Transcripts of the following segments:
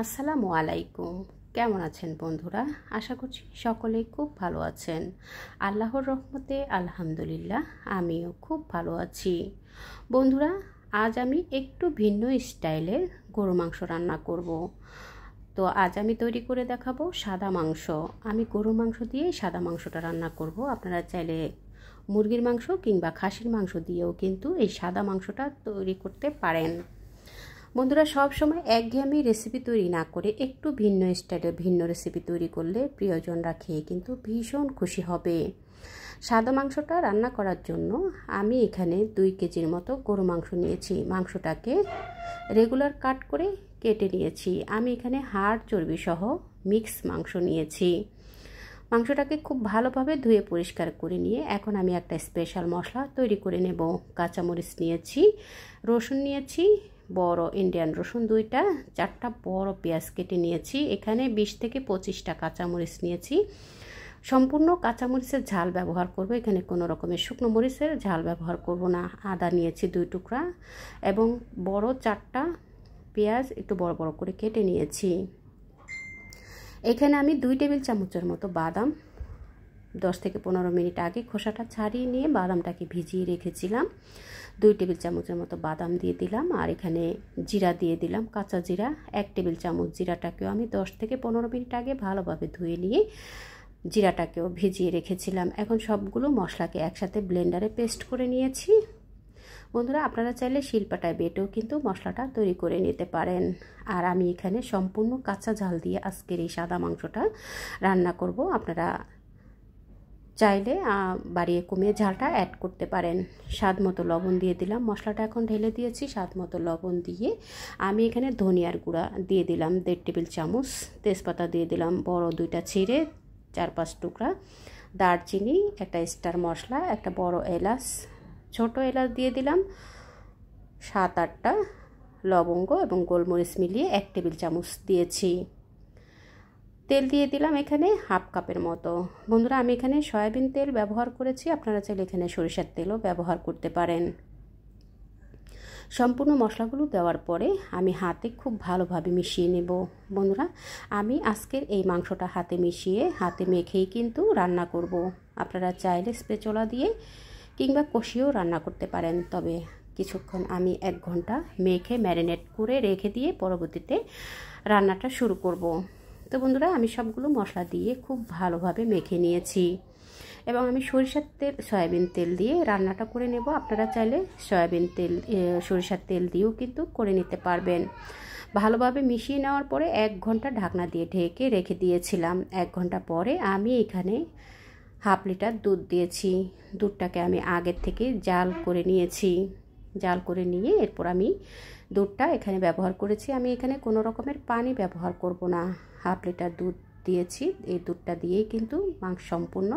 আসসালামু আলাইকুম। কেমন আছেন বন্ধুরা? আশা করছি সকলেই খুব ভালো আছেন। আল্লাহর রহমতে আলহামদুলিল্লাহ আমিও খুব ভালো আছি। বন্ধুরা, আজ আমি একটু ভিন্ন স্টাইলের গরু মাংস রান্না করব। তো আজ আমি তৈরি করে দেখাবো সাদা মাংস। আমি গরুর মাংস দিয়ে সাদা মাংসটা রান্না করব। আপনারা চাইলে মুরগির মাংস কিংবা খাসির মাংস দিয়েও কিন্তু এই সাদা মাংসটা তৈরি করতে পারেন। বন্ধুরা, সব সময় একঘেয়েমি রেসিপি তৈরি না করে একটু ভিন্ন স্টাইলে ভিন্ন রেসিপি তৈরি করলে প্রিয়জনরা খেয়ে কিন্তু ভীষণ খুশি হবে। সাদা মাংসটা রান্না করার জন্য আমি এখানে 2 কেজির মতো গরু মাংস নিয়েছি। মাংসটাকে রেগুলার কাট করে কেটে নিয়েছি। আমি এখানে হাড় চর্বি সহ মিক্স মাংস নিয়েছি। মাংসটাকে খুব ভালোভাবে ধুয়ে পরিষ্কার করে নিয়ে এখন আমি একটা স্পেশাল মশলা তৈরি করে নেব। কাঁচামরিচ নিয়েছি, রসুন নিয়েছি, বড় ইন্ডিয়ান রসুন 2টা, 4টা বড় পেঁয়াজ কেটে নিয়েছি। এখানে 20 থেকে 25টা কাঁচামরিচ নিয়েছি। সম্পূর্ণ কাঁচামরিচের ঝাল ব্যবহার করব, এখানে কোনো রকমের শুকনো মরিচের ঝাল ব্যবহার করব না। আদা নিয়েছি 2 টুকরা এবং বড় 4টা পেঁয়াজ একটু বড় বড় করে কেটে নিয়েছি। এখানে আমি 2 টেবিল চামচের মতো বাদাম 10 থেকে 15 মিনিট আগে খোসাটা ছাড়িয়ে নিয়ে বাদামটাকে ভিজিয়ে রেখেছিলাম। 2 টেবিল চামচের মতো বাদাম দিয়ে দিলাম। আর এখানে জিরা দিয়ে দিলাম, কাঁচা জিরা 1 টেবিল চামচ। জিরাটাকেও আমি 10 থেকে 15 মিনিট আগে ভালোভাবে ধুয়ে নিয়ে জিরাটাকেও ভিজিয়ে রেখেছিলাম। এখন সবগুলো মশলাকে একসাথে ব্লেন্ডারে পেস্ট করে নিয়েছি। বন্ধুরা, আপনারা চাইলে শিলপাটায় বেটেও কিন্তু মশলাটা তৈরি করে নিতে পারেন। আর আমি এখানে সম্পূর্ণ কাঁচা ঝাল দিয়ে আজকের এই সাদা মাংসটা রান্না করব। আপনারা চাইলে বাড়িয়ে কমিয়ে ঝালটা অ্যাড করতে পারেন। স্বাদ মতো লবণ দিয়ে দিলাম। মশলাটা এখন ঢেলে দিয়েছি। স্বাদ মতো লবণ দিয়ে আমি এখানে ধনিয়ার গুঁড়া দিয়ে দিলাম 1.5 টেবিল চামচ। তেজপাতা দিয়ে দিলাম বড় 2টা ছিঁড়ে 4-5 টুকরা। দারচিনি, একটা স্টার মশলা, একটা বড় এলাচ, ছোট এলাচ দিয়ে দিলাম 7-8টা লবঙ্গ এবং গোলমরিচ মিলিয়ে 1 টেবিল চামচ দিয়েছি। তেল দিয়ে দিলাম এখানে 1/2 কাপের মতো। বন্ধুরা, আমি এখানে সয়াবিন তেল ব্যবহার করেছি, আপনারা চাইলে এখানে সরিষার তেলও ব্যবহার করতে পারেন। সম্পূর্ণ মশলাগুলো দেওয়ার পরে আমি হাতে খুব ভালোভাবে মিশিয়ে নেব। বন্ধুরা, আমি আজকের এই মাংসটা হাতে মিশিয়ে হাতে মেখেই কিন্তু রান্না করব। আপনারা চাইলে স্প্যাচুলা দিয়ে কিংবা কষিয়েও রান্না করতে পারেন, তবে কিছুক্ষণ আমি 1 ঘন্টা মেখে ম্যারিনেট করে রেখে দিয়ে পরবর্তীতে রান্নাটা শুরু করব। তো বন্ধুরা, আমি সবগুলো মশলা দিয়ে খুব ভালোভাবে মেখে নিয়েছি এবং আমি সয়াবিন তেল দিয়ে রান্নাটা করে নেব। আপনারা চাইলে সরিষার তেল দিয়েও কিন্তু করে নিতে পারবেন। ভালোভাবে মিশিয়ে নেওয়ার পরে 1 ঘন্টা ঢাকনা দিয়ে ঢেকে রেখে দিয়েছিলাম। 1 ঘন্টা পরে আমি এখানে 1/2 লিটার দুধ দিয়েছি। দুধটাকে আমি আগের থেকে জাল করে নিয়েছি। জাল করে নিয়ে এরপর আমি দুধটা এখানে ব্যবহার করেছি। আমি এখানে কোনো রকমের পানি ব্যবহার করব না। 1/2 লিটার দুধ দিয়েছি। এই দুধটা দিয়েই কিন্তু সম্পূর্ণ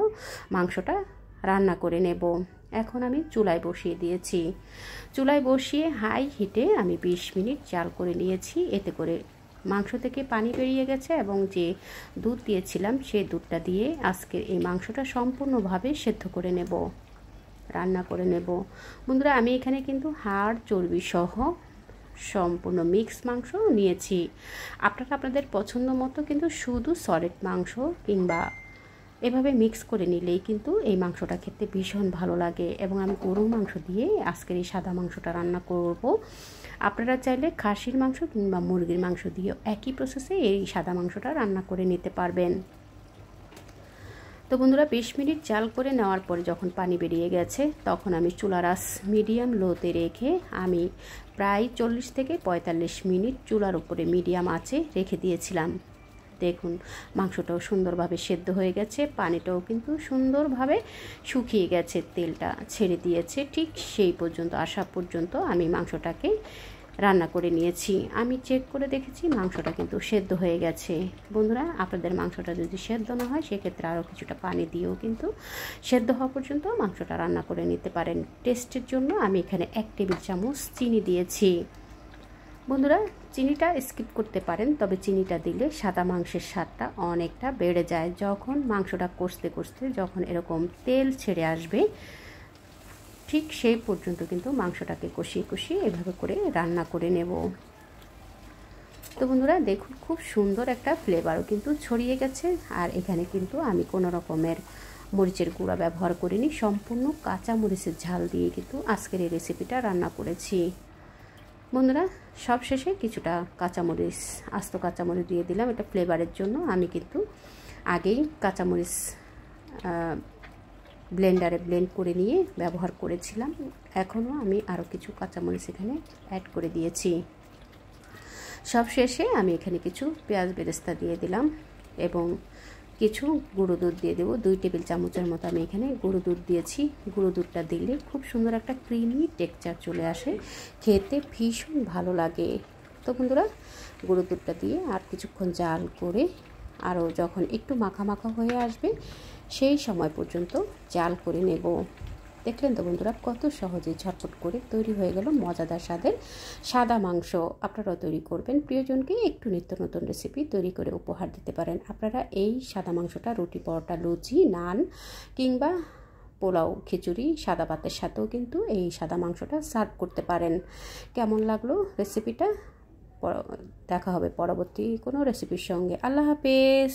মাংসটা রান্না করে নেব। এখন আমি চুলায় বসিয়ে দিয়েছি। চুলায় বসিয়ে হাই হিটে আমি 20 মিনিট জাল করে নিয়েছি। এতে করে মাংস থেকে পানি বেরিয়ে গেছে এবং যে দুধ দিয়েছিলাম সেই দুধটা দিয়ে আজকের এই মাংসটা সম্পূর্ণভাবে সেদ্ধ করে নেব, রান্না করে নেব। বন্ধুরা, আমি এখানে কিন্তু হাড় চর্বি সহ সম্পূর্ণ মিক্স মাংস নিয়েছি। আপনারা আপনাদের পছন্দ মতো কিন্তু শুধু সলিড মাংস কিংবা এভাবে মিক্স করে নিলেই কিন্তু এই মাংসটা খেতে ভীষণ ভালো লাগে। এবং আমি গরুর মাংস দিয়ে আজকের এই সাদা মাংসটা রান্না করব। আপনারা চাইলে খাসির মাংস কিংবা মুরগির মাংস দিয়েও একই প্রসেসে এই সাদা মাংসটা রান্না করে নিতে পারবেন। তো বন্ধুরা, 20 মিনিট জাল করে নেওয়ার পরে যখন পানি বেরিয়ে গেছে তখন আমি চুলার আঁচ মিডিয়াম লোতে রেখে আমি প্রায় 40 থেকে 45 মিনিট চুলার উপরে মিডিয়াম আঁচে রেখে দিয়েছিলাম। দেখুন, মাংসটাও সুন্দরভাবে সেদ্ধ হয়ে গেছে, পানিটাও কিন্তু সুন্দরভাবে শুকিয়ে গেছে, তেলটা ছেড়ে দিয়েছে। ঠিক সেই পর্যন্ত আসা পর্যন্ত আমি মাংসটাকে রান্না করে নিয়েছি। আমি চেক করে দেখেছি মাংসটা কিন্তু সেদ্ধ হয়ে গেছে। বন্ধুরা, আপনাদের মাংসটা যদি সেদ্ধ না হয় সেক্ষেত্রে আরও কিছুটা পানি দিয়েও কিন্তু সেদ্ধ হওয়া পর্যন্ত মাংসটা রান্না করে নিতে পারেন। টেস্টের জন্য আমি এখানে 1 টেবিল চামচ চিনি দিয়েছি। বন্ধুরা, চিনিটা স্কিপ করতে পারেন, তবে চিনিটা দিলে সাদা মাংসের স্বাদটা অনেকটা বেড়ে যায়। যখন মাংসটা কষতে কষতে যখন এরকম তেল ছেড়ে আসবে ঠিক সেই পর্যন্ত কিন্তু মাংসটাকে কষিয়ে কষিয়ে এভাবে করে রান্না করে নেব। তো বন্ধুরা দেখুন খুব সুন্দর একটা ফ্লেভারও কিন্তু ছড়িয়ে গেছে। আর এখানে কিন্তু আমি কোনো রকমের মরিচের গুঁড়া ব্যবহার করিনি, সম্পূর্ণ কাঁচা মরিচের ঝাল দিয়ে কিন্তু আজকের এই রেসিপিটা রান্না করেছি। বন্ধুরা সব শেষে কিছুটা কাঁচামরিচ, আস্ত কাঁচামরিচ দিয়ে দিলাম, এটা ফ্লেভারের জন্য। আমি কিন্তু আগেই কাঁচামরিচ ব্লেন্ডারে ব্লেন্ড করে নিয়ে ব্যবহার করেছিলাম, এখনও আমি আরও কিছু কাঁচামরিচ এখানে অ্যাড করে দিয়েছি। সব শেষে আমি এখানে কিছু পেঁয়াজ বেরেস্তা দিয়ে দিলাম এবং কিছু গুঁড়ো দুধ দিয়ে দেবো। 2 টেবিল চামচের মতো আমি এখানে গুঁড়ো দুধ দিয়েছি। গুঁড়ো দুধটা দিলে খুব সুন্দর একটা ক্রিমি টেক্সচার চলে আসে, খেতে ভীষণ ভালো লাগে। তো বন্ধুরা গুঁড়ো দুধটা দিয়ে আর কিছুক্ষণ জাল করে আরও যখন একটু মাখা মাখা হয়ে আসবে সেই সময় পর্যন্ত জাল করে নেব। দেখলেন তো বন্ধুরা কত সহজে ঝটপট করে তৈরি হয়ে গেল মজাদার স্বাদের সাদা মাংস। আপনারাও তৈরি করবেন, প্রিয়জনকে একটু নিত্য নতুন রেসিপি তৈরি করে উপহার দিতে পারেন। আপনারা এই সাদা মাংসটা রুটি, পরোটা, লুচি, নান কিংবা পোলাও, খিচুড়ি, সাদা ভাতের সাথেও কিন্তু এই সাদা মাংসটা সার্ভ করতে পারেন। কেমন লাগলো রেসিপিটা? দেখা হবে পরবর্তী কোনো রেসিপির সঙ্গে। আল্লাহ হাফেজ।